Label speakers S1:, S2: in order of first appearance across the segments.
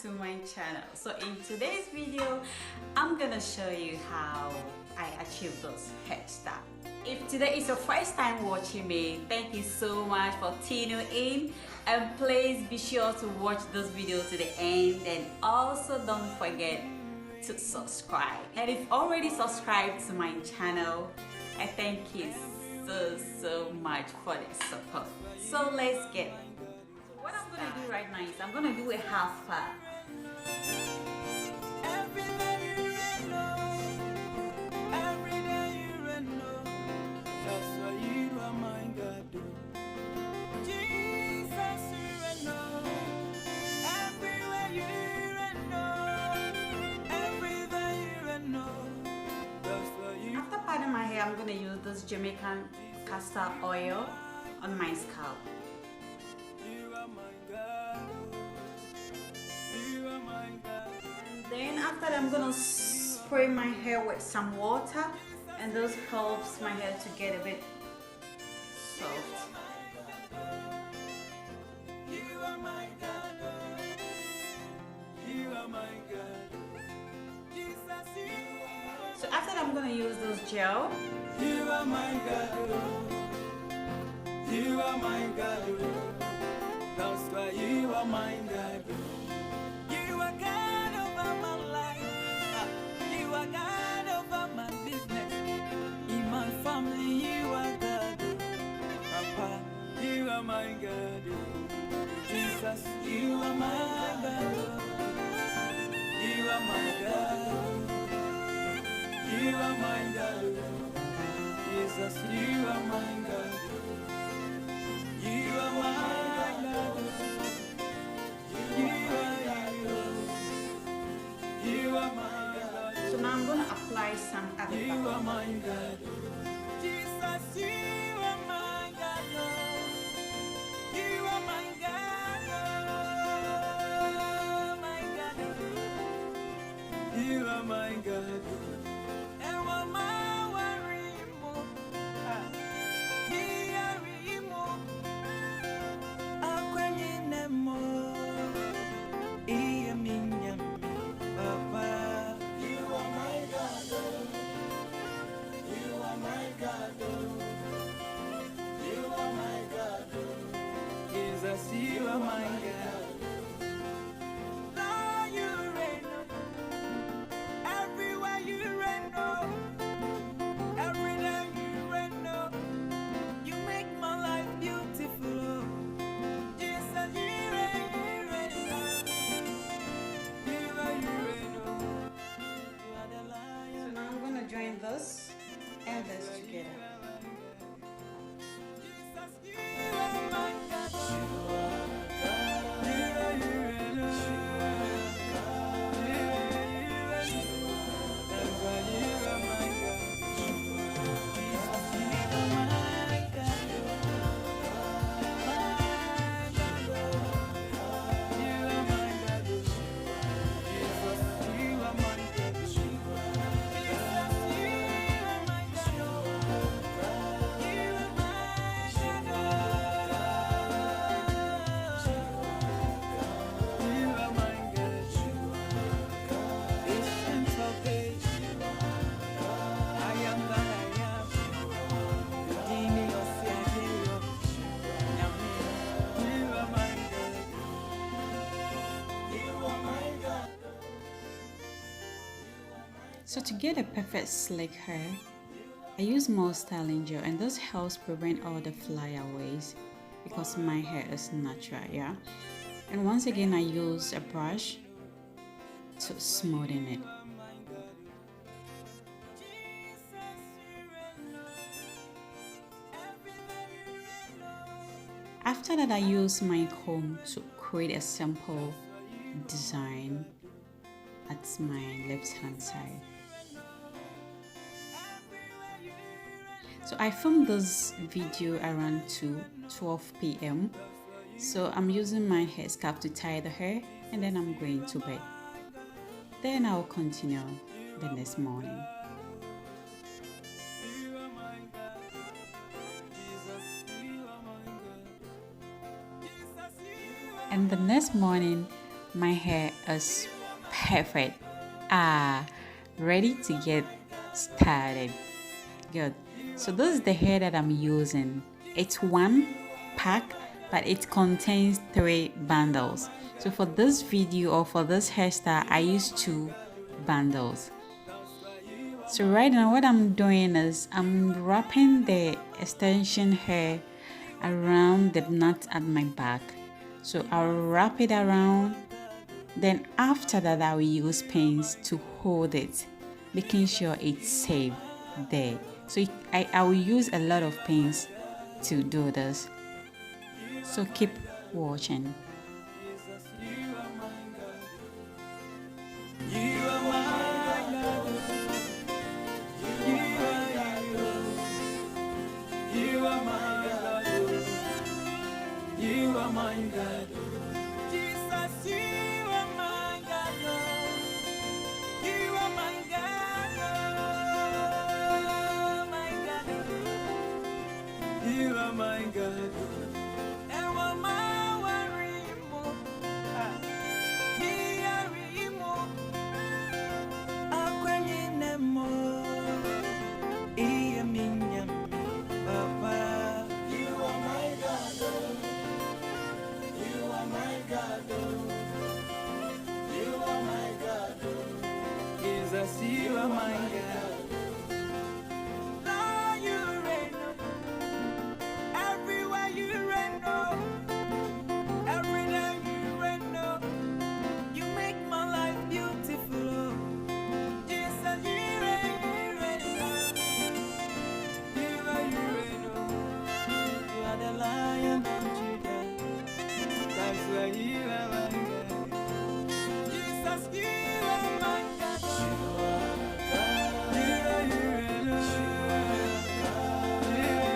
S1: to my channel. So in today's video I'm gonna show you how I achieve those hairstyles. If today is your first time watching me, thank you so much for tuning in, and please be sure to watch this video to the end, and also don't forget to subscribe. And if already subscribed to my channel, I thank you so much for the support. So let's get what I'm gonna do right now is I'm gonna do a half part. After parting my hair, I'm gonna use this Jamaican castor oil on my scalp. Then after that, I'm gonna spray my hair with some water, and this helps my hair to get a bit soft. So after that, I'm gonna use this gel. You are my God. You are my God. That's why you are my God. You are God over my life. You are God over my business. In my family, you are God. Papa, you are my God. Jesus, you are my God. You are my God. You are my God. Jesus, you are my God. You are my God. You are God. You are my God. So now I'm going to apply some other. You are my God. Jesus, you are my God. You are my God. My God. You are my God. You are my God. Lord, you reign. Everywhere you reign. Every day you reign. You make my life beautiful. Jesus, you reign. You reign. You are the lion. So now I'm gonna join this and this together. Jesus, you are my God. So to get a perfect slick hair, I use more styling gel, and this helps prevent all the flyaways because my hair is natural, yeah. And once again, I use a brush to smoothen it. After that, I use my comb to create a simple design at my left hand side. So I filmed this video around 12 p.m. So I'm using my hair scarf to tie the hair, and then I'm going to bed. Then I'll continue the next morning. And the next morning
S2: my hair is perfect. Ready to get started. Good. So this is the hair that I'm using. It's one pack, but it contains 3 bundles. So for this video or for this hairstyle, I use 2 bundles. So right now what I'm doing is I'm wrapping the extension hair around the knot at my back. So I'll wrap it around, then after that I will use pins to hold it, making sure it's safe there. So I will use a lot of pins to do this. So keep watching.
S1: You are my God, Jesus. You are my God, you are my God, my God. You are my God, and one my worry more. Me are more. I'm crying more. I am Papa. You are my God. You are my God, you are my God, Jesus, you are my God. Lord, you reign, everywhere you reign, every day you reign, you make my life beautiful. Jesus, you reign, you reign, you are the Lion of Judah. That's why you are my God. Jesus, you are my God. You are God. You are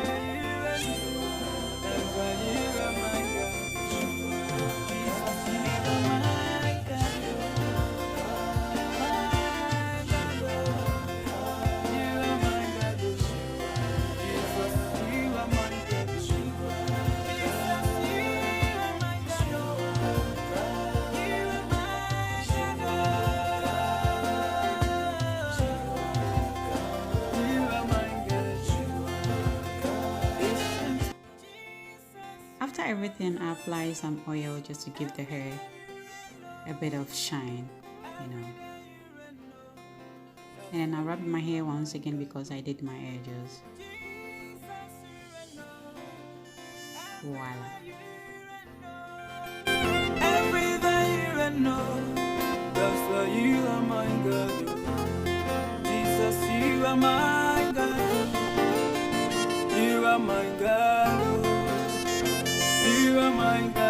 S1: That's why you are my God. Jesus, you are my God. You are my God. Jesus, you are my God.
S2: After everything, I apply some oil just to give the hair a bit of shine, you know. And then I wrap my hair once again because I did my edges. Voila.
S1: That's why you are my God. Jesus, you are my God. You are my God. You are my God.